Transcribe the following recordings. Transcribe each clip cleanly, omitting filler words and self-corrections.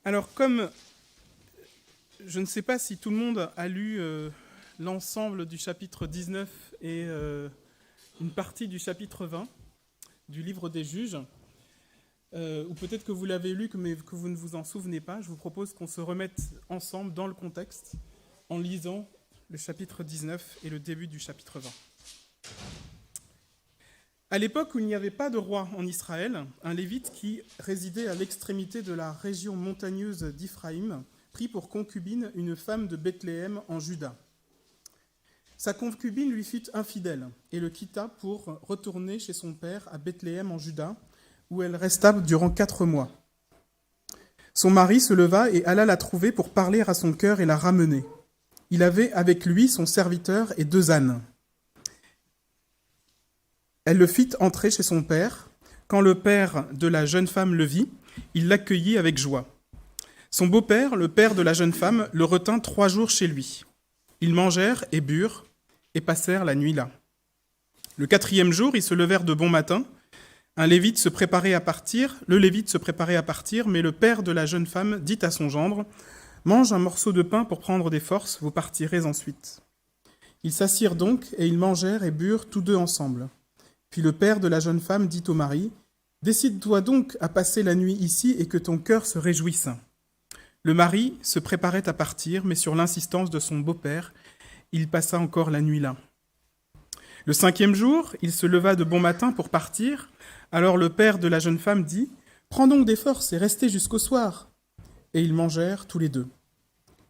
Alors, comme je ne sais pas si tout le monde a lu l'ensemble du chapitre 19 et une partie du chapitre 20 du livre des Juges, ou peut-être que vous l'avez lu mais que vous ne vous en souvenez pas, je vous propose qu'on se remette ensemble dans le contexte en lisant le chapitre 19 et le début du chapitre 20. À l'époque où il n'y avait pas de roi en Israël, un lévite qui résidait à l'extrémité de la région montagneuse d'Iphraïm prit pour concubine une femme de Bethléem en Juda. Sa concubine lui fut infidèle et le quitta pour retourner chez son père à Bethléem en Juda, où elle resta durant 4 mois. Son mari se leva et alla la trouver pour parler à son cœur et la ramener. Il avait avec lui son serviteur et 2 ânes. Elle le fit entrer chez son père. Quand le père de la jeune femme le vit, il l'accueillit avec joie. Son beau-père, le père de la jeune femme, le retint 3 jours chez lui. Ils mangèrent et burent et passèrent la nuit là. Le 4e jour, ils se levèrent de bon matin. Le lévite se préparait à partir, mais le père de la jeune femme dit à son gendre : « Mange un morceau de pain pour prendre des forces, vous partirez ensuite. » Ils s'assirent donc, et ils mangèrent et burent tous 2 ensemble. Puis le père de la jeune femme dit au mari : « Décide-toi donc à passer la nuit ici et que ton cœur se réjouisse. » Le mari se préparait à partir, mais sur l'insistance de son beau-père, il passa encore la nuit là. Le 5e jour, il se leva de bon matin pour partir. Alors le père de la jeune femme dit : « Prends donc des forces et restez jusqu'au soir. » Et ils mangèrent tous les 2.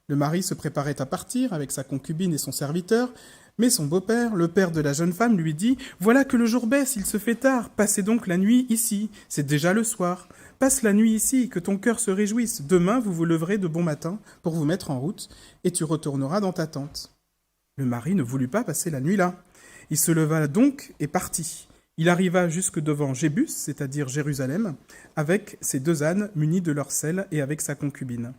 Le mari se préparait à partir avec sa concubine et son serviteur, mais son beau-père, le père de la jeune femme, lui dit : « Voilà que le jour baisse, il se fait tard, passez donc la nuit ici, c'est déjà le soir. Passe la nuit ici, que ton cœur se réjouisse. Demain, vous vous leverez de bon matin pour vous mettre en route, et tu retourneras dans ta tente. » Le mari ne voulut pas passer la nuit là. Il se leva donc et partit. Il arriva jusque devant Jébus, c'est-à-dire Jérusalem, avec ses 2 ânes munis de leurs selles et avec sa concubine.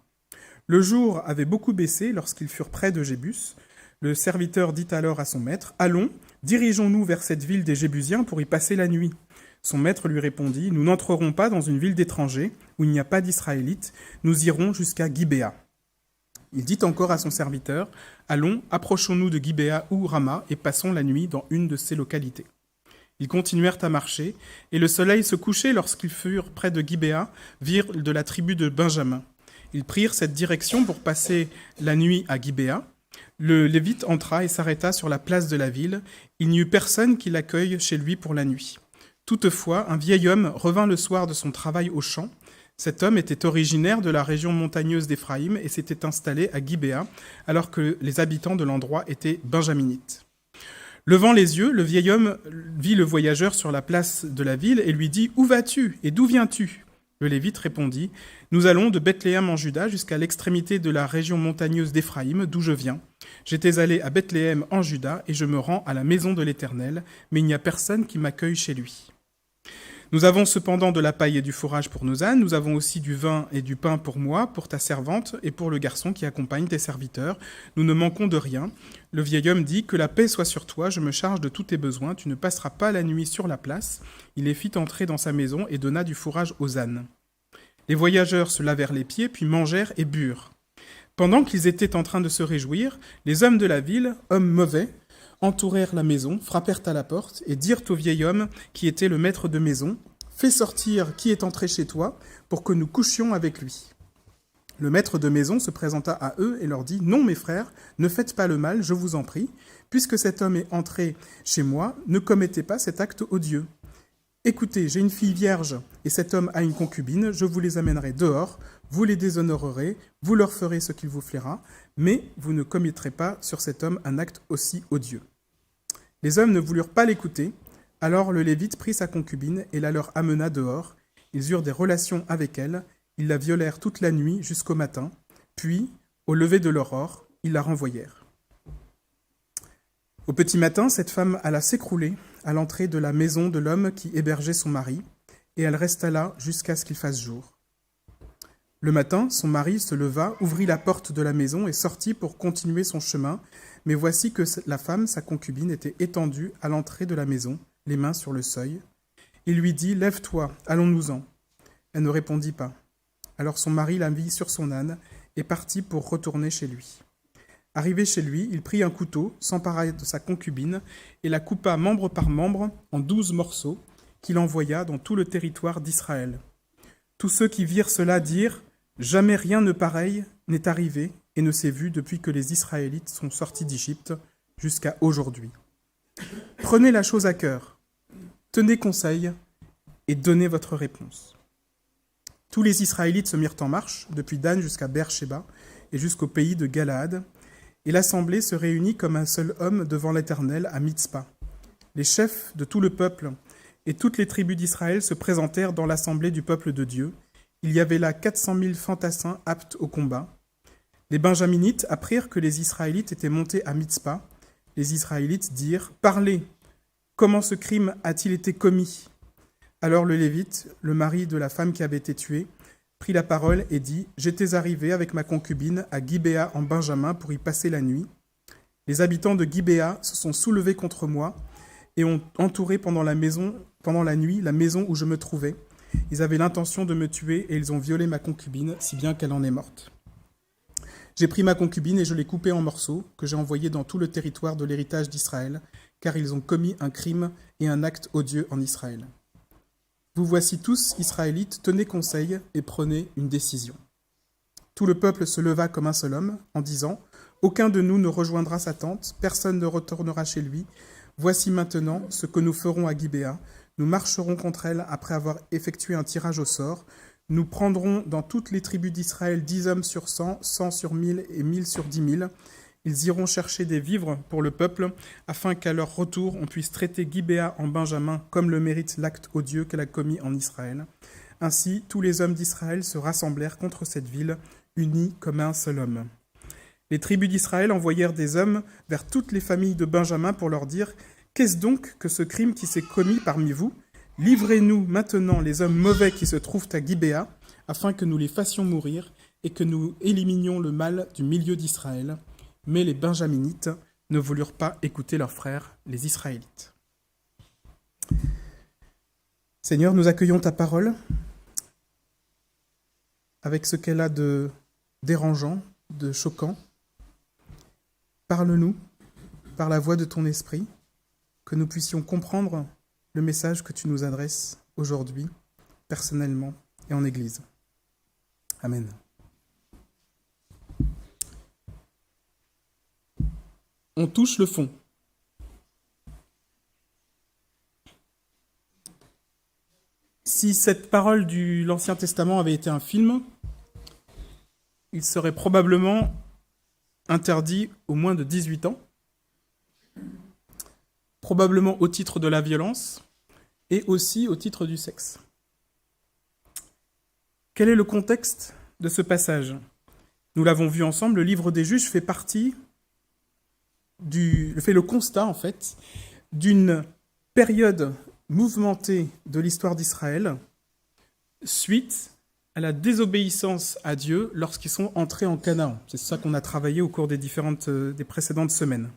Le jour avait beaucoup baissé lorsqu'ils furent près de Jébus. Le serviteur dit alors à son maître : « Allons, dirigeons-nous vers cette ville des Jébusiens pour y passer la nuit. » Son maître lui répondit : « Nous n'entrerons pas dans une ville d'étrangers où il n'y a pas d'Israélites. Nous irons jusqu'à Gibéa. » Il dit encore à son serviteur : « Allons, approchons-nous de Gibéa ou Rama et passons la nuit dans une de ces localités. » Ils continuèrent à marcher, et le soleil se couchait lorsqu'ils furent près de Gibéa, virent de la tribu de Benjamin. Ils prirent cette direction pour passer la nuit à Gibéa. Le Lévite entra et s'arrêta sur la place de la ville. Il n'y eut personne qui l'accueille chez lui pour la nuit. Toutefois, un vieil homme revint le soir de son travail au champ. Cet homme était originaire de la région montagneuse d'Éphraïm et s'était installé à Gibéa, alors que les habitants de l'endroit étaient benjaminites. Levant les yeux, le vieil homme vit le voyageur sur la place de la ville et lui dit : « Où vas-tu et d'où viens-tu » Le Lévite répondit : « Nous allons de Bethléem en Juda jusqu'à l'extrémité de la région montagneuse d'Éphraïm, d'où je viens. J'étais allé à Bethléem en Juda et je me rends à la maison de l'Éternel, mais il n'y a personne qui m'accueille chez lui. Nous avons cependant de la paille et du fourrage pour nos ânes, nous avons aussi du vin et du pain pour moi, pour ta servante et pour le garçon qui accompagne tes serviteurs. Nous ne manquons de rien. » Le vieil homme dit : « Que la paix soit sur toi, je me charge de tous tes besoins, tu ne passeras pas la nuit sur la place. » Il les fit entrer dans sa maison et donna du fourrage aux ânes. Les voyageurs se lavèrent les pieds, puis mangèrent et burent. Pendant qu'ils étaient en train de se réjouir, les hommes de la ville, hommes mauvais, entourèrent la maison, frappèrent à la porte et dirent au vieil homme qui était le maître de maison : « Fais sortir qui est entré chez toi pour que nous couchions avec lui. » Le maître de maison se présenta à eux et leur dit : « Non, mes frères, ne faites pas le mal, je vous en prie. Puisque cet homme est entré chez moi, ne commettez pas cet acte odieux. Écoutez, j'ai une fille vierge et cet homme a une concubine, je vous les amènerai dehors, vous les déshonorerez, vous leur ferez ce qu'il vous plaira, mais vous ne commettrez pas sur cet homme un acte aussi odieux. » Les hommes ne voulurent pas l'écouter. Alors le Lévite prit sa concubine et la leur amena dehors. Ils eurent des relations avec elle. Ils la violèrent toute la nuit jusqu'au matin. Puis, au lever de l'aurore, ils la renvoyèrent. Au petit matin, cette femme alla s'écrouler à l'entrée de la maison de l'homme qui hébergeait son mari, et elle resta là jusqu'à ce qu'il fasse jour. Le matin, son mari se leva, ouvrit la porte de la maison et sortit pour continuer son chemin. Mais voici que la femme, sa concubine, était étendue à l'entrée de la maison, les mains sur le seuil. Il lui dit : « Lève-toi, allons-nous-en. » Elle ne répondit pas. Alors son mari la mit sur son âne et partit pour retourner chez lui. Arrivé chez lui, il prit un couteau, s'empara de sa concubine et la coupa membre par membre en 12 morceaux qu'il envoya dans tout le territoire d'Israël. Tous ceux qui virent cela dirent « Jamais rien de pareil n'est arrivé et ne s'est vu depuis que les Israélites sont sortis d'Égypte jusqu'à aujourd'hui. Prenez la chose à cœur, tenez conseil et donnez votre réponse. » Tous les Israélites se mirent en marche, depuis Dan jusqu'à Beer-Shéba et jusqu'au pays de Galaad, et l'assemblée se réunit comme un seul homme devant l'Éternel à Mitzpa. Les chefs de tout le peuple et toutes les tribus d'Israël se présentèrent dans l'assemblée du peuple de Dieu. Il y avait là 400 000 fantassins aptes au combat. Les Benjaminites apprirent que les Israélites étaient montés à Mitzpa. Les Israélites dirent « Parlez, comment ce crime a-t-il été commis ?» Alors le Lévite, le mari de la femme qui avait été tuée, prit la parole et dit « J'étais arrivé avec ma concubine à Gibéa en Benjamin pour y passer la nuit. Les habitants de Gibéa se sont soulevés contre moi et ont entouré pendant la nuit la maison où je me trouvais. Ils avaient l'intention de me tuer et ils ont violé ma concubine, si bien qu'elle en est morte. J'ai pris ma concubine et je l'ai coupée en morceaux, que j'ai envoyée dans tout le territoire de l'héritage d'Israël, car ils ont commis un crime et un acte odieux en Israël. Vous voici tous, Israélites, tenez conseil et prenez une décision. » Tout le peuple se leva comme un seul homme, en disant « Aucun de nous ne rejoindra sa tente, personne ne retournera chez lui. Voici maintenant ce que nous ferons à Gibéa. Nous marcherons contre elle après avoir effectué un tirage au sort. Nous prendrons dans toutes les tribus d'Israël 10 hommes sur 100, 100 sur 1000 et 1000 sur 10 000. Ils iront chercher des vivres pour le peuple, afin qu'à leur retour, on puisse traiter Gibéa en Benjamin comme le mérite l'acte odieux qu'elle a commis en Israël. Ainsi, tous les hommes d'Israël se rassemblèrent contre cette ville, unis comme un seul homme. Les tribus d'Israël envoyèrent des hommes vers toutes les familles de Benjamin pour leur dire « Qu'est-ce donc que ce crime qui s'est commis parmi vous ? Livrez-nous maintenant les hommes mauvais qui se trouvent à Gibéa, afin que nous les fassions mourir et que nous éliminions le mal du milieu d'Israël. » Mais les Benjaminites ne voulurent pas écouter leurs frères, les Israélites. Seigneur, nous accueillons ta parole avec ce qu'elle a de dérangeant, de choquant. Parle-nous par la voix de ton esprit, que nous puissions comprendre le message que tu nous adresses aujourd'hui, personnellement et en Église. Amen. On touche le fond. Si cette parole de l'Ancien Testament avait été un film, il serait probablement interdit aux moins de 18 ans, probablement au titre de la violence et aussi au titre du sexe. Quel est le contexte de ce passage ? Nous l'avons vu ensemble, le livre des Juges fait le constat, en fait, d'une période mouvementée de l'histoire d'Israël suite à la désobéissance à Dieu lorsqu'ils sont entrés en Canaan. C'est ça qu'on a travaillé au cours des précédentes semaines.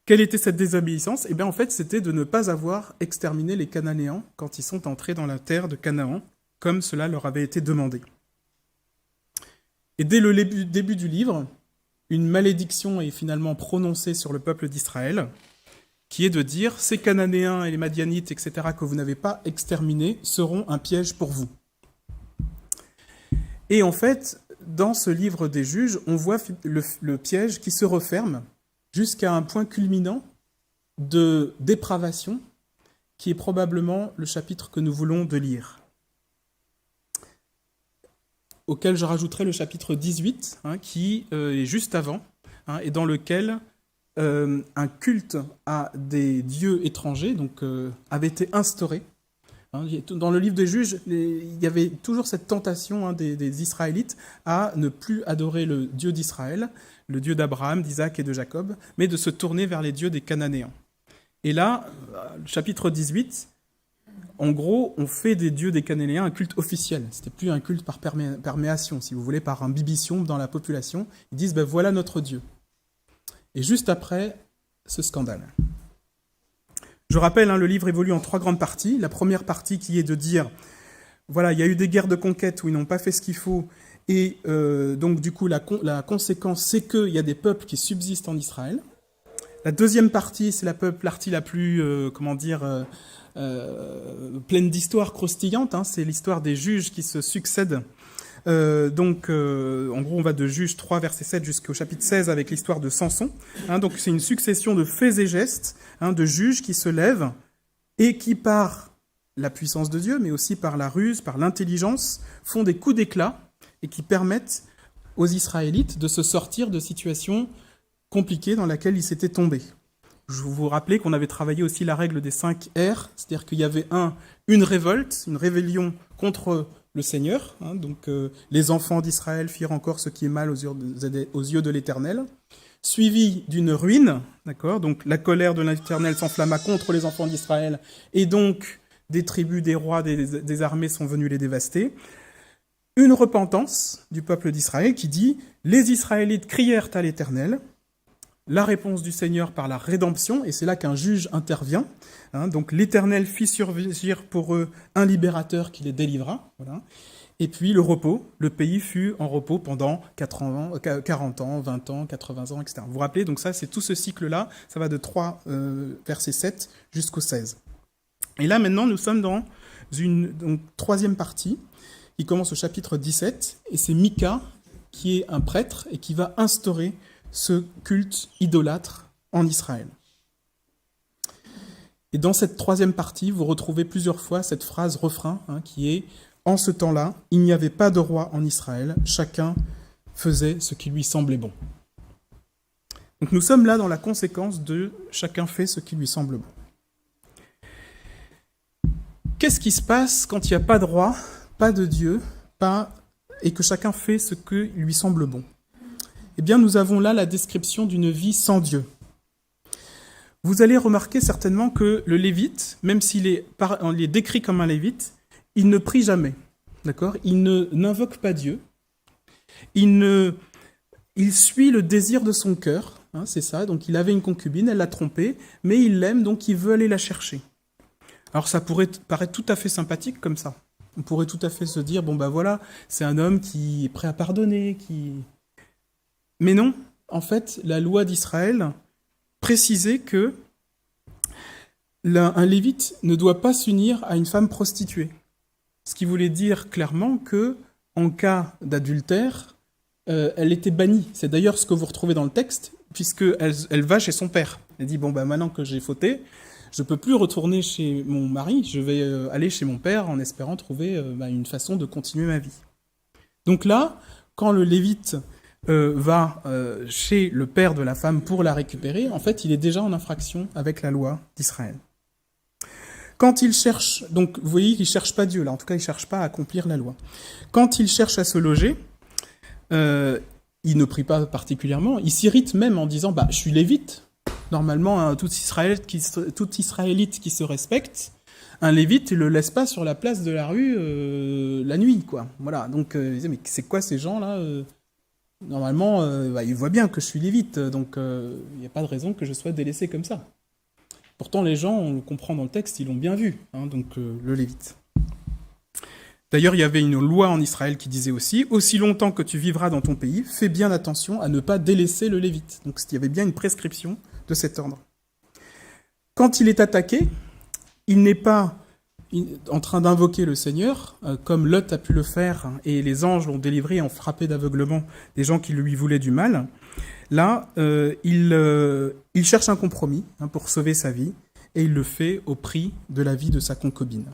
Quelle était cette désobéissance ? Eh bien, en fait, c'était de ne pas avoir exterminé les Cananéens quand ils sont entrés dans la terre de Canaan, comme cela leur avait été demandé. Et dès le début du livre, une malédiction est finalement prononcée sur le peuple d'Israël, qui est de dire « Ces Cananéens et les Madianites, etc., que vous n'avez pas exterminés, seront un piège pour vous. » Et en fait, dans ce livre des Juges, on voit le piège qui se referme jusqu'à un point culminant de dépravation, qui est probablement le chapitre que nous voulons de lire, auquel je rajouterai le chapitre 18, qui est juste avant, et dans lequel un culte à des dieux étrangers avait été instauré. Dans le livre des Juges, il y avait toujours cette tentation des Israélites à ne plus adorer le Dieu d'Israël, le Dieu d'Abraham, d'Isaac et de Jacob, mais de se tourner vers les dieux des Cananéens. Et là, le chapitre 18, en gros, on fait des dieux des Cananéens un culte officiel. C'était plus un culte par perméation, si vous voulez, par imbibition dans la population. Ils disent, voilà notre Dieu. Et juste après, ce scandale. Je rappelle, le livre évolue en 3 grandes parties. La première partie qui est de dire, voilà, il y a eu des guerres de conquête où ils n'ont pas fait ce qu'il faut, et donc du coup la conséquence c'est qu'il y a des peuples qui subsistent en Israël. La deuxième partie, c'est la partie la plus, pleine d'histoires croustillantes, hein, c'est l'histoire des juges qui se succèdent. En gros, on va de Juges 3, verset 7 jusqu'au chapitre 16 avec l'histoire de Samson. Hein, donc c'est une succession de faits et gestes, hein, de juges qui se lèvent et qui, par la puissance de Dieu, mais aussi par la ruse, par l'intelligence, font des coups d'éclat et qui permettent aux Israélites de se sortir de situations compliquées dans lesquelles ils s'étaient tombés. Je vous rappelais qu'on avait travaillé aussi la règle des 5 R, c'est-à-dire qu'il y avait une révolte, une rébellion contre le Seigneur. Hein, donc les enfants d'Israël firent encore ce qui est mal aux yeux de l'Éternel, suivi d'une ruine, d'accord. Donc la colère de l'Éternel s'enflamma contre les enfants d'Israël, et donc des tribus, des rois, des armées sont venus les dévaster. Une repentance du peuple d'Israël qui dit « Les Israélites crièrent à l'Éternel », la réponse du Seigneur par la rédemption, et c'est là qu'un juge intervient. Hein, donc l'Éternel fit surgir pour eux un libérateur qui les délivra. Voilà. Et puis le repos, le pays fut en repos pendant 40 ans, 20 ans, 80 ans, etc. Vous vous rappelez, donc ça c'est tout ce cycle-là, ça va de 3 verset 7 jusqu'au 16. Et là maintenant nous sommes dans une troisième partie, qui commence au chapitre 17, et c'est Mika qui est un prêtre et qui va instaurer ce culte idolâtre en Israël. Et dans cette troisième partie, vous retrouvez plusieurs fois cette phrase refrain, hein, qui est « En ce temps-là, il n'y avait pas de roi en Israël, chacun faisait ce qui lui semblait bon. » Donc nous sommes là dans la conséquence de « chacun fait ce qui lui semble bon ». Qu'est-ce qui se passe quand il n'y a pas de roi, pas de Dieu, et que chacun fait ce qui lui semble bon ? Eh bien, nous avons là la description d'une vie sans Dieu. Vous allez remarquer certainement que le lévite, même on est décrit comme un lévite, il ne prie jamais, d'accord ? Il n'invoque pas Dieu. Il suit le désir de son cœur, hein, c'est ça. Donc, il avait une concubine, elle l'a trompé, mais il l'aime, donc il veut aller la chercher. Alors, ça pourrait paraître tout à fait sympathique comme ça. On pourrait tout à fait se dire, bon ben voilà, c'est un homme qui est prêt à pardonner, Mais non, en fait, la loi d'Israël précisait que un lévite ne doit pas s'unir à une femme prostituée. Ce qui voulait dire clairement que, en cas d'adultère, elle était bannie. C'est d'ailleurs ce que vous retrouvez dans le texte, puisqu'elle va chez son père. Elle dit, bon ben maintenant que j'ai fauté, je ne peux plus retourner chez mon mari, je vais aller chez mon père en espérant trouver une façon de continuer ma vie. Donc là, quand le lévite va chez le père de la femme pour la récupérer, en fait, il est déjà en infraction avec la loi d'Israël. Quand il cherche, donc vous voyez qu'il ne cherche pas Dieu, là, en tout cas, il ne cherche pas à accomplir la loi. Quand il cherche à se loger, il ne prie pas particulièrement, il s'irrite même en disant « je suis lévite ». Normalement, tout Israélite qui se respecte, un lévite, il ne le laisse pas sur la place de la rue la nuit, quoi. Voilà, donc il disait « mais c'est quoi ces gens-là Normalement, ils voient bien que je suis lévite, donc il n'y a pas de raison que je sois délaissé comme ça. » Pourtant, les gens, on le comprend dans le texte, ils l'ont bien vu, hein, donc le lévite. D'ailleurs, il y avait une loi en Israël qui disait aussi « Aussi longtemps que tu vivras dans ton pays, fais bien attention à ne pas délaisser le lévite. » Donc il y avait bien une prescription de cet ordre. Quand il est attaqué, il n'est pas en train d'invoquer le Seigneur, comme Lot a pu le faire, et les anges l'ont délivré et ont frappé d'aveuglement des gens qui lui voulaient du mal. Là, il cherche un compromis pour sauver sa vie, et il le fait au prix de la vie de sa concubine.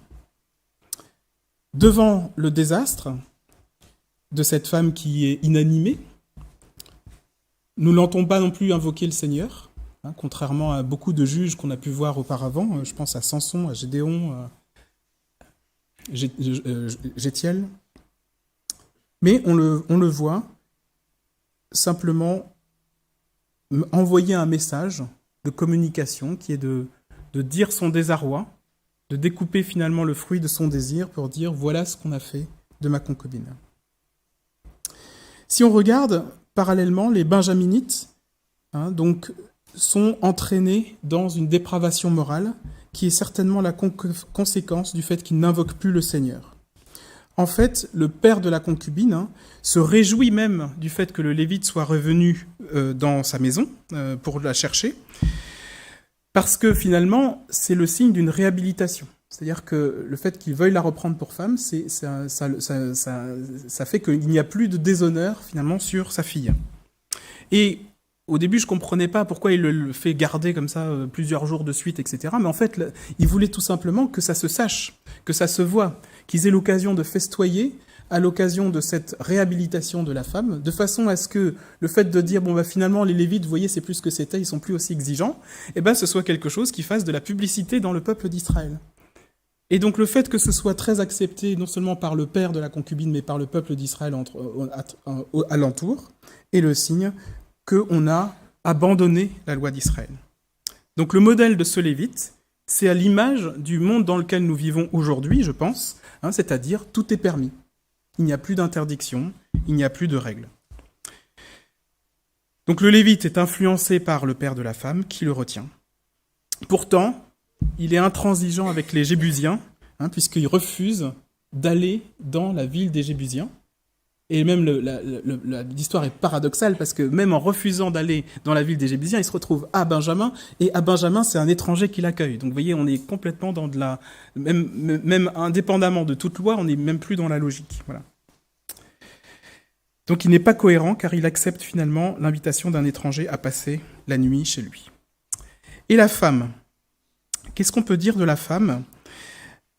Devant le désastre de cette femme qui est inanimée, nous n'entendons pas non plus invoquer le Seigneur, contrairement à beaucoup de juges qu'on a pu voir auparavant. Je pense à Samson, à Gédéon, à Jétiel. Mais on le voit simplement envoyer un message de communication qui est de dire son désarroi, de découper finalement le fruit de son désir pour dire « voilà ce qu'on a fait de ma concubine ». Si on regarde parallèlement, les benjaminites donc, sont entraînés dans une dépravation morale qui est certainement la conséquence du fait qu'ils n'invoquent plus le Seigneur. en fait, le père de la concubine se réjouit même du fait que le Lévite soit revenu dans sa maison pour la chercher, parce que finalement, c'est le signe d'une réhabilitation. C'est-à-dire que le fait qu'il veuille la reprendre pour femme, ça fait qu'il n'y a plus de déshonneur finalement sur sa fille. Et au début, je ne comprenais pas pourquoi il le fait garder comme ça plusieurs jours de suite, etc. Mais en fait, il voulait tout simplement que ça se sache, que ça se voit, qu'ils aient l'occasion de festoyer à l'occasion de cette réhabilitation de la femme, de façon à ce que le fait de dire, finalement, les Lévites, vous voyez, c'est plus ce que c'était, ils sont plus aussi exigeants, ce soit quelque chose qui fasse de la publicité dans le peuple d'Israël. Et donc le fait que ce soit très accepté, non seulement par le père de la concubine, mais par le peuple d'Israël alentour, est le signe qu'on a abandonné la loi d'Israël. Donc le modèle de ce Lévite, c'est à l'image du monde dans lequel nous vivons aujourd'hui, je pense, c'est-à-dire tout est permis. Il n'y a plus d'interdiction, il n'y a plus de règles. Donc le Lévite est influencé par le père de la femme qui le retient. Pourtant, il est intransigeant avec les Jébusiens, puisqu'il refuse d'aller dans la ville des Jébusiens. Et même l'histoire est paradoxale, parce que même en refusant d'aller dans la ville des Jébusiens, il se retrouve à Benjamin, et à Benjamin, c'est un étranger qui l'accueille. Donc vous voyez, on est complètement dans de la... Même indépendamment de toute loi, on n'est même plus dans la logique. Voilà. Donc il n'est pas cohérent, car il accepte finalement l'invitation d'un étranger à passer la nuit chez lui. Et la femme, qu'est-ce qu'on peut dire de la femme ?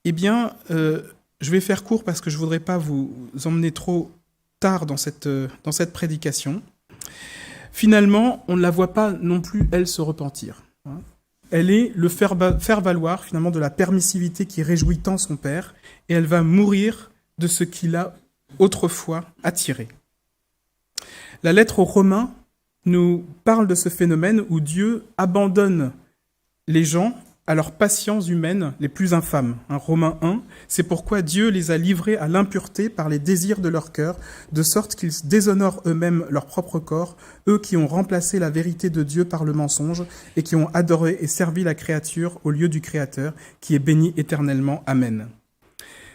Eh bien, je vais faire court parce que je ne voudrais pas vous emmener trop tard dans cette prédication. Finalement, on ne la voit pas non plus, elle, se repentir. Elle est le faire valoir, finalement, de la permissivité qui réjouit tant son père, et elle va mourir de ce qu'il a autrefois attiré. La lettre aux Romains nous parle de ce phénomène où Dieu abandonne les gens à leurs passions humaines les plus infâmes. Romains 1, c'est pourquoi Dieu les a livrés à l'impureté par les désirs de leur cœur, de sorte qu'ils déshonorent eux-mêmes leur propre corps, eux qui ont remplacé la vérité de Dieu par le mensonge et qui ont adoré et servi la créature au lieu du Créateur, qui est béni éternellement. Amen.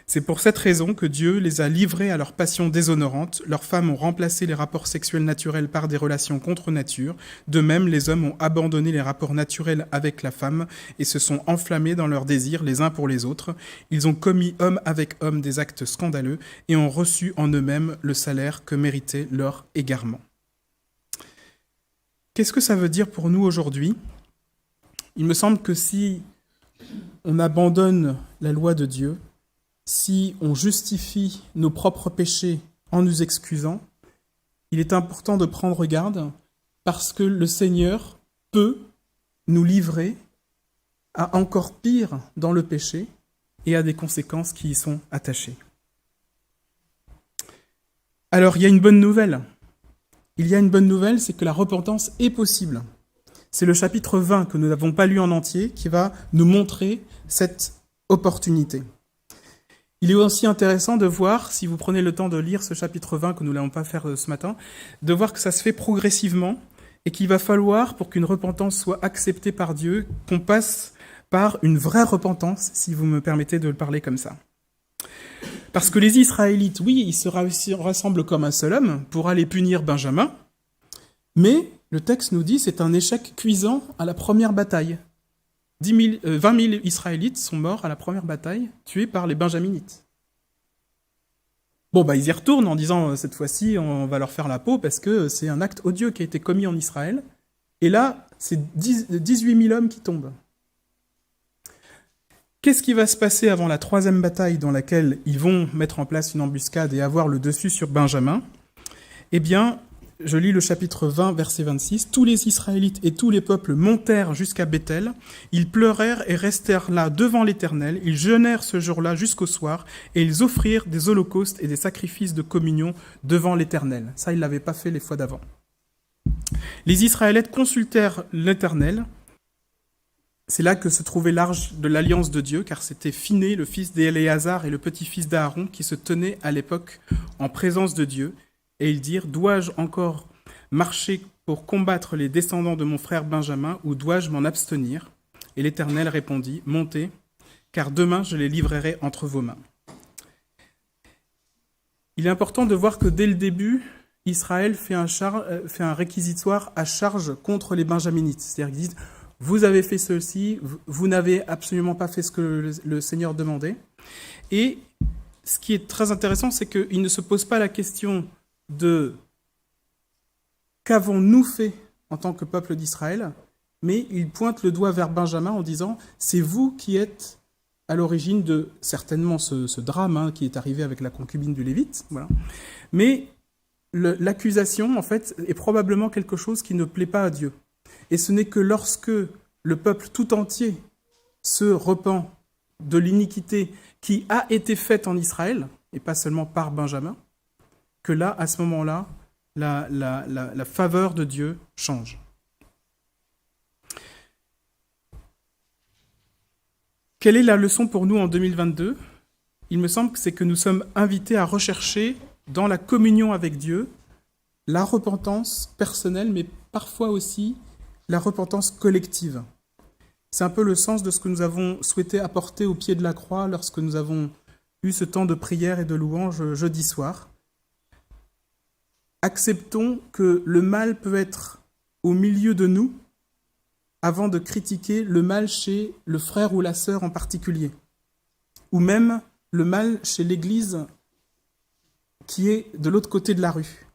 C'est pour cette raison que Dieu les a livrés à leurs passions déshonorantes. Leurs femmes ont remplacé les rapports sexuels naturels par des relations contre nature. De même, les hommes ont abandonné les rapports naturels avec la femme et se sont enflammés dans leurs désirs les uns pour les autres. Ils ont commis homme avec homme des actes scandaleux et ont reçu en eux-mêmes le salaire que méritait leur égarement. Qu'est-ce que ça veut dire pour nous aujourd'hui ? Il me semble que si on abandonne la loi de Dieu, si on justifie nos propres péchés en nous excusant, il est important de prendre garde parce que le Seigneur peut nous livrer à encore pire dans le péché et à des conséquences qui y sont attachées. Alors, il y a une bonne nouvelle. Il y a une bonne nouvelle, c'est que la repentance est possible. C'est le chapitre 20 que nous n'avons pas lu en entier qui va nous montrer cette opportunité. Il est aussi intéressant de voir, si vous prenez le temps de lire ce chapitre 20 que nous n'allons pas faire ce matin, de voir que ça se fait progressivement et qu'il va falloir, pour qu'une repentance soit acceptée par Dieu, qu'on passe par une vraie repentance, si vous me permettez de le parler comme ça. Parce que les Israélites, oui, ils se rassemblent comme un seul homme pour aller punir Benjamin, mais le texte nous dit que c'est un échec cuisant à la première bataille. 20 000 Israélites sont morts à la première bataille, tués par les Benjaminites. Ils y retournent en disant, cette fois-ci, on va leur faire la peau, parce que c'est un acte odieux qui a été commis en Israël. Et là, c'est 18 000 hommes qui tombent. Qu'est-ce qui va se passer avant la troisième bataille dans laquelle ils vont mettre en place une embuscade et avoir le dessus sur Benjamin ? Eh bien, je lis le chapitre 20, verset 26. « Tous les Israélites et tous les peuples montèrent jusqu'à Béthel. Ils pleurèrent et restèrent là devant l'Éternel. Ils jeûnèrent ce jour-là jusqu'au soir et ils offrirent des holocaustes et des sacrifices de communion devant l'Éternel. » Ça, ils ne l'avaient pas fait les fois d'avant. Les Israélites consultèrent l'Éternel. C'est là que se trouvait l'arche de l'alliance de Dieu, car c'était Phiné, le fils d'Éléazar et le petit-fils d'Aaron, qui se tenaient à l'époque en présence de Dieu. Et ils dirent, « Dois-je encore marcher pour combattre les descendants de mon frère Benjamin, ou dois-je m'en abstenir ?» Et l'Éternel répondit, « Montez, car demain je les livrerai entre vos mains. » il est important de voir que dès le début, Israël fait un réquisitoire à charge contre les benjaminites. C'est-à-dire qu'ils disent, vous avez fait ceci, vous n'avez absolument pas fait ce que le Seigneur demandait. Et ce qui est très intéressant, c'est qu'il ne se pose pas la question de qu'avons-nous fait en tant que peuple d'Israël, mais il pointe le doigt vers Benjamin en disant, c'est vous qui êtes à l'origine de certainement ce drame qui est arrivé avec la concubine du Lévite. Voilà. Mais l'accusation, en fait, est probablement quelque chose qui ne plaît pas à Dieu. Et ce n'est que lorsque le peuple tout entier se repent de l'iniquité qui a été faite en Israël, et pas seulement par Benjamin, que là, à ce moment-là, la faveur de Dieu change. Quelle est la leçon pour nous en 2022 ? Il me semble que c'est que nous sommes invités à rechercher dans la communion avec Dieu la repentance personnelle, mais parfois aussi la repentance collective. C'est un peu le sens de ce que nous avons souhaité apporter au pied de la croix lorsque nous avons eu ce temps de prière et de louange jeudi soir. Acceptons que le mal peut être au milieu de nous avant de critiquer le mal chez le frère ou la sœur en particulier, ou même le mal chez l'Église qui est de l'autre côté de la rue.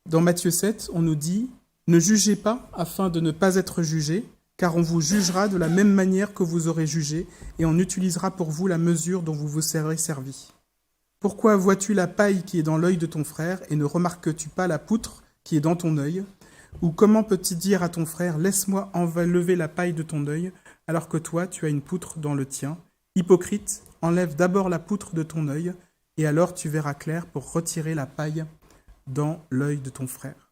Dans Matthieu 7, on nous dit « Ne jugez pas afin de ne pas être jugés, car on vous jugera de la même manière que vous aurez jugé, et on utilisera pour vous la mesure dont vous vous serez servi. Pourquoi vois-tu la paille qui est dans l'œil de ton frère, et ne remarques-tu pas la poutre qui est dans ton œil ? Ou comment peux-tu dire à ton frère « Laisse-moi enlever la paille de ton œil, alors que toi, tu as une poutre dans le tien ? Hypocrite, enlève d'abord la poutre de ton œil, et alors tu verras clair pour retirer la paille dans l'œil de ton frère. »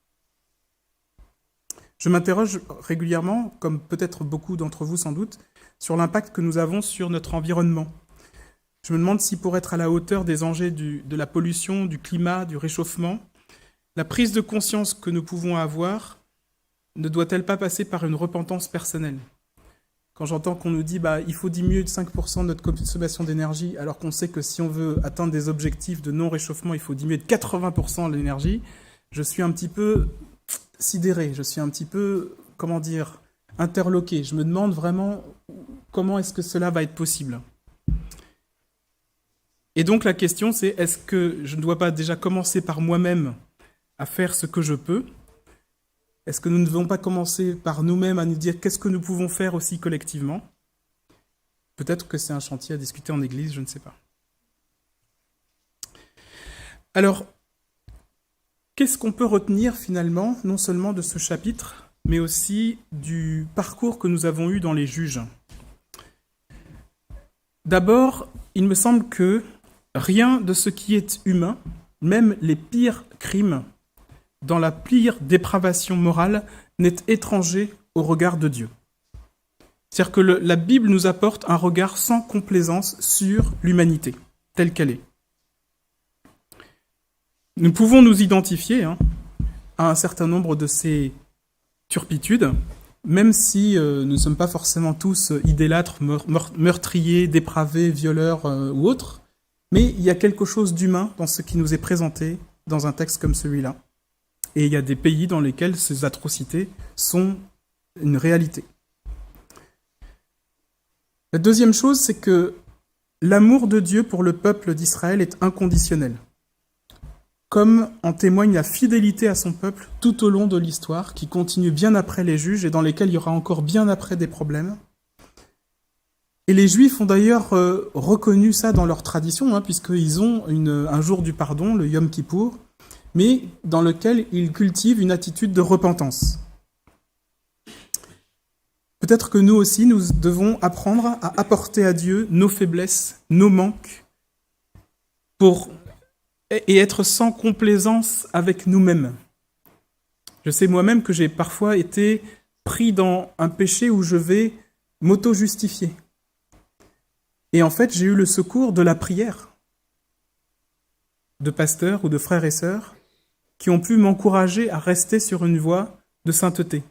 Je m'interroge régulièrement, comme peut-être beaucoup d'entre vous sans doute, sur l'impact que nous avons sur notre environnement. Je me demande si pour être à la hauteur des enjeux de la pollution, du climat, du réchauffement, la prise de conscience que nous pouvons avoir ne doit-elle pas passer par une repentance personnelle ? Quand j'entends qu'on nous dit il faut diminuer de 5% de notre consommation d'énergie, alors qu'on sait que si on veut atteindre des objectifs de non-réchauffement, il faut diminuer de 80% de l'énergie, je suis un petit peu sidéré, je suis un petit peu, interloqué. Je me demande vraiment comment est-ce que cela va être possible. Et donc la question c'est, est-ce que je ne dois pas déjà commencer par moi-même à faire ce que je peux ? Est-ce que nous ne devons pas commencer par nous-mêmes à nous dire qu'est-ce que nous pouvons faire aussi collectivement ? Peut-être que c'est un chantier à discuter en Église, je ne sais pas. Alors, qu'est-ce qu'on peut retenir finalement, non seulement de ce chapitre, mais aussi du parcours que nous avons eu dans les Juges ? D'abord, il me semble que rien de ce qui est humain, même les pires crimes, dans la pire dépravation morale, n'est étranger au regard de Dieu. C'est-à-dire que la Bible nous apporte un regard sans complaisance sur l'humanité, telle qu'elle est. Nous pouvons nous identifier à un certain nombre de ces turpitudes, même si nous ne sommes pas forcément tous idolâtres, meurtriers, dépravés, violeurs ou autres, mais il y a quelque chose d'humain dans ce qui nous est présenté dans un texte comme celui-là. Et il y a des pays dans lesquels ces atrocités sont une réalité. La deuxième chose, c'est que l'amour de Dieu pour le peuple d'Israël est inconditionnel, comme en témoigne la fidélité à son peuple tout au long de l'histoire, qui continue bien après les Juges et dans lesquels il y aura encore bien après des problèmes. Et les Juifs ont d'ailleurs reconnu ça dans leur tradition, puisqu'ils ont un jour du pardon, le Yom Kippour, mais dans lequel ils cultivent une attitude de repentance. Peut-être que nous aussi, nous devons apprendre à apporter à Dieu nos faiblesses, nos manques, et être sans complaisance avec nous-mêmes. Je sais moi-même que j'ai parfois été pris dans un péché où je vais m'auto-justifier. Et en fait, j'ai eu le secours de la prière, de pasteurs ou de frères et sœurs, qui ont pu m'encourager à rester sur une voie de sainteté.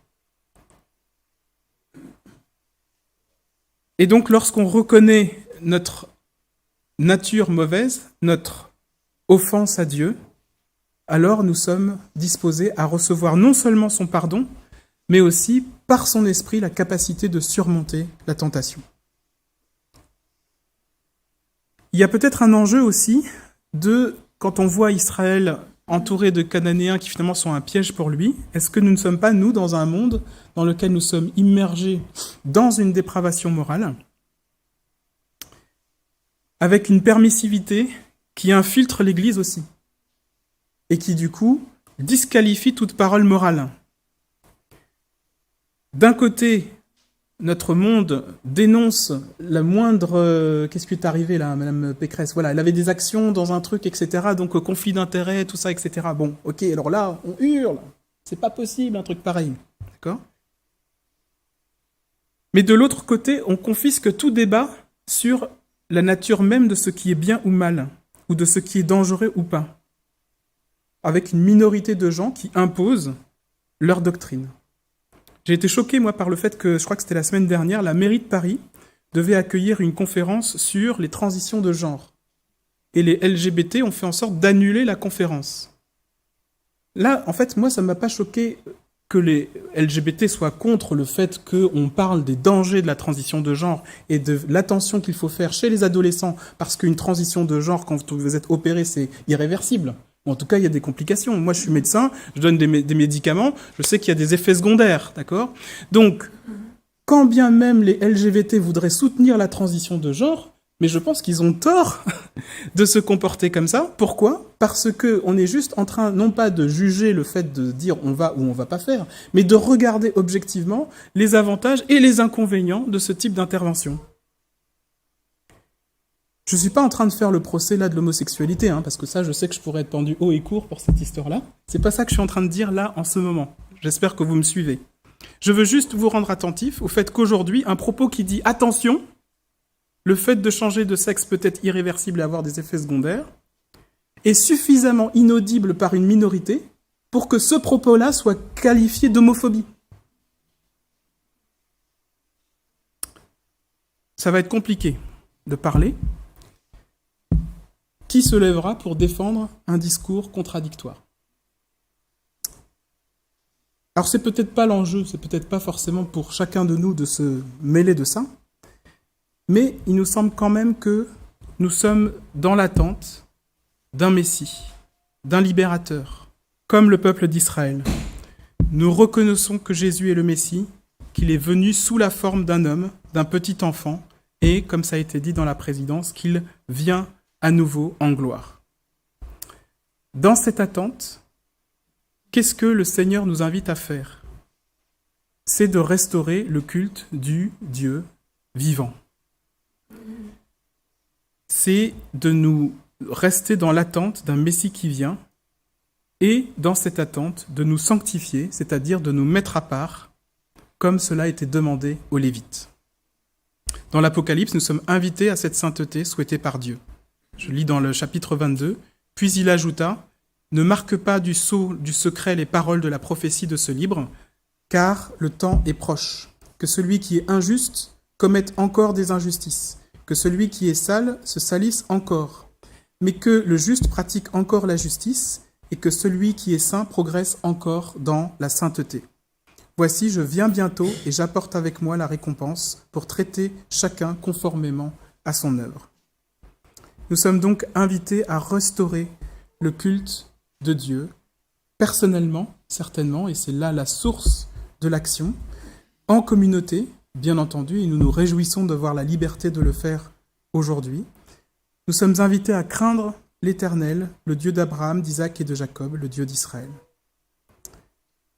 Et donc, lorsqu'on reconnaît notre nature mauvaise, notre offense à Dieu, alors nous sommes disposés à recevoir non seulement son pardon, mais aussi, par son esprit, la capacité de surmonter la tentation. Il y a peut-être un enjeu aussi quand on voit Israël entouré de Cananéens qui finalement sont un piège pour lui, est-ce que nous ne sommes pas, nous, dans un monde dans lequel nous sommes immergés dans une dépravation morale, avec une permissivité qui infiltre l'Église aussi, et qui, du coup, disqualifie toute parole morale. D'un côté, notre monde dénonce la moindre... qu'est-ce qui est arrivé là, Madame Pécresse? Voilà, elle avait des actions dans un truc, etc. Donc conflit d'intérêts, tout ça, etc. Bon, ok, alors là, on hurle. C'est pas possible, un truc pareil. D'accord? Mais de l'autre côté, on confisque tout débat sur la nature même de ce qui est bien ou mal, ou de ce qui est dangereux ou pas, avec une minorité de gens qui imposent leur doctrine. J'ai été choqué, moi, par le fait que, je crois que c'était la semaine dernière, la mairie de Paris devait accueillir une conférence sur les transitions de genre. Et les LGBT ont fait en sorte d'annuler la conférence. Là, en fait, moi, ça ne m'a pas choqué que les LGBT soient contre le fait qu'on parle des dangers de la transition de genre et de l'attention qu'il faut faire chez les adolescents, parce qu'une transition de genre, quand vous êtes opéré, c'est irréversible. En tout cas, il y a des complications. Moi, je suis médecin, je donne des médicaments, je sais qu'il y a des effets secondaires, d'accord ? Donc, quand bien même les LGBT voudraient soutenir la transition de genre, mais je pense qu'ils ont tort de se comporter comme ça. Pourquoi ? Parce qu'on est juste en train, non pas de juger le fait de dire on va ou on va pas faire, mais de regarder objectivement les avantages et les inconvénients de ce type d'intervention. Je ne suis pas en train de faire le procès là de l'homosexualité, parce que ça, je sais que je pourrais être pendu haut et court pour cette histoire-là. C'est pas ça que je suis en train de dire là, en ce moment. J'espère que vous me suivez. Je veux juste vous rendre attentif au fait qu'aujourd'hui, un propos qui dit « Attention, le fait de changer de sexe peut être irréversible et avoir des effets secondaires » est suffisamment inaudible par une minorité pour que ce propos-là soit qualifié d'homophobie. Ça va être compliqué de parler. Qui se lèvera pour défendre un discours contradictoire ? Alors c'est peut-être pas l'enjeu, c'est peut-être pas forcément pour chacun de nous de se mêler de ça, mais il nous semble quand même que nous sommes dans l'attente d'un Messie, d'un libérateur, comme le peuple d'Israël. Nous reconnaissons que Jésus est le Messie, qu'il est venu sous la forme d'un homme, d'un petit enfant, et, comme ça a été dit dans la présidence, qu'il vient à nouveau en gloire. Dans cette attente, qu'est-ce que le Seigneur nous invite à faire ? C'est de restaurer le culte du Dieu vivant. C'est de nous rester dans l'attente d'un Messie qui vient et, dans cette attente, de nous sanctifier, c'est-à-dire de nous mettre à part, comme cela a été demandé aux Lévites. Dans l'Apocalypse, nous sommes invités à cette sainteté souhaitée par Dieu. Je lis dans le chapitre 22, « Puis il ajouta, « Ne marque pas du sceau du secret les paroles de la prophétie de ce livre, car le temps est proche. Que celui qui est injuste commette encore des injustices, que celui qui est sale se salisse encore, mais que le juste pratique encore la justice, et que celui qui est saint progresse encore dans la sainteté. Voici, je viens bientôt, et j'apporte avec moi la récompense pour traiter chacun conformément à son œuvre. » Nous sommes donc invités à restaurer le culte de Dieu, personnellement, certainement, et c'est là la source de l'action, en communauté, bien entendu, et nous nous réjouissons de voir la liberté de le faire aujourd'hui. Nous sommes invités à craindre l'Éternel, le Dieu d'Abraham, d'Isaac et de Jacob, le Dieu d'Israël.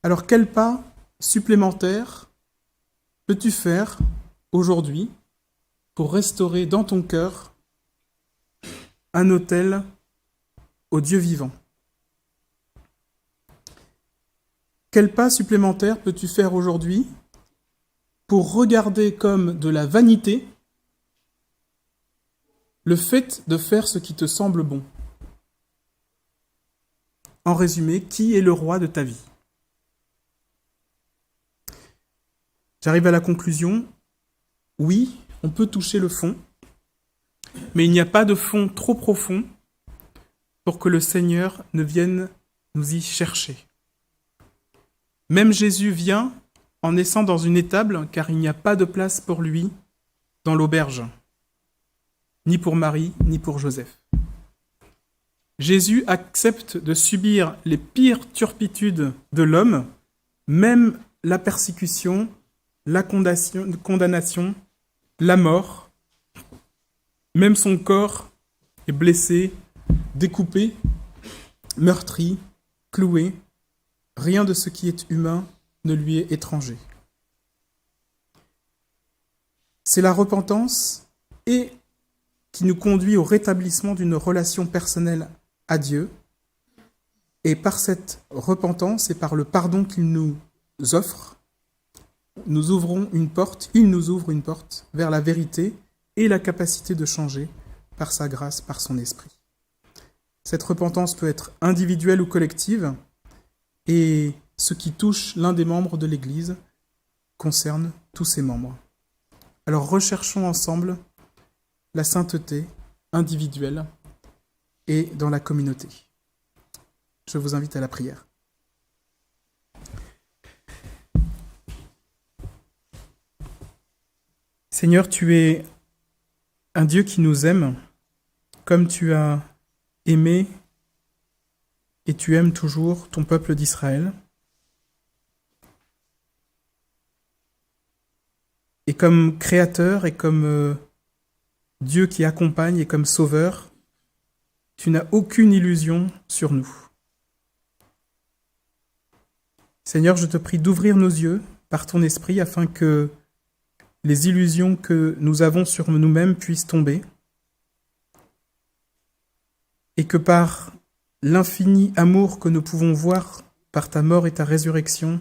Alors, quel pas supplémentaire peux-tu faire aujourd'hui pour restaurer dans ton cœur un autel au Dieu vivant? Quel pas supplémentaire peux-tu faire aujourd'hui pour regarder comme de la vanité le fait de faire ce qui te semble bon? En résumé, qui est le roi de ta vie? J'arrive à la conclusion, oui, on peut toucher le fond, mais il n'y a pas de fond trop profond pour que le Seigneur ne vienne nous y chercher. Même Jésus vient en naissant dans une étable, car il n'y a pas de place pour lui dans l'auberge, ni pour Marie, ni pour Joseph. Jésus accepte de subir les pires turpitudes de l'homme, même la persécution, la condamnation, la mort. Même son corps est blessé, découpé, meurtri, cloué. Rien de ce qui est humain ne lui est étranger. C'est la repentance et qui nous conduit au rétablissement d'une relation personnelle à Dieu. Et par cette repentance et par le pardon qu'il nous offre, il nous ouvre une porte vers la vérité et la capacité de changer par sa grâce, par son esprit. Cette repentance peut être individuelle ou collective, et ce qui touche l'un des membres de l'Église concerne tous ses membres. Alors recherchons ensemble la sainteté individuelle et dans la communauté. Je vous invite à la prière. Seigneur, tu es un Dieu qui nous aime comme tu as aimé et tu aimes toujours ton peuple d'Israël. Et comme créateur et comme Dieu qui accompagne et comme sauveur, tu n'as aucune illusion sur nous. Seigneur, je te prie d'ouvrir nos yeux par ton esprit afin que les illusions que nous avons sur nous-mêmes puissent tomber et que par l'infini amour que nous pouvons voir par ta mort et ta résurrection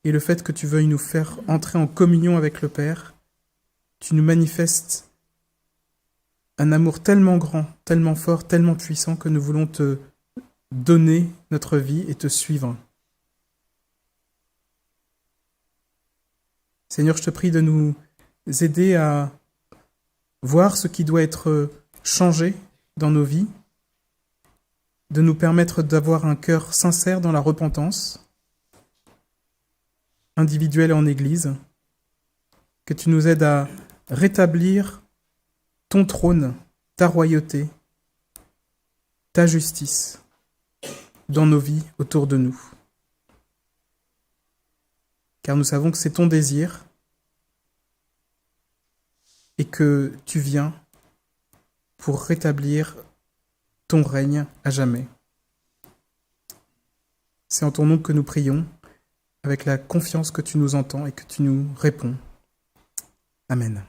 et le fait que tu veuilles nous faire entrer en communion avec le Père, tu nous manifestes un amour tellement grand, tellement fort, tellement puissant que nous voulons te donner notre vie et te suivre. Seigneur, je te prie de nous aider à voir ce qui doit être changé dans nos vies, de nous permettre d'avoir un cœur sincère dans la repentance, individuelle et en Église, que tu nous aides à rétablir ton trône, ta royauté, ta justice dans nos vies autour de nous. Car nous savons que c'est ton désir et que tu viens pour rétablir ton règne à jamais. C'est en ton nom que nous prions, avec la confiance que tu nous entends et que tu nous réponds. Amen.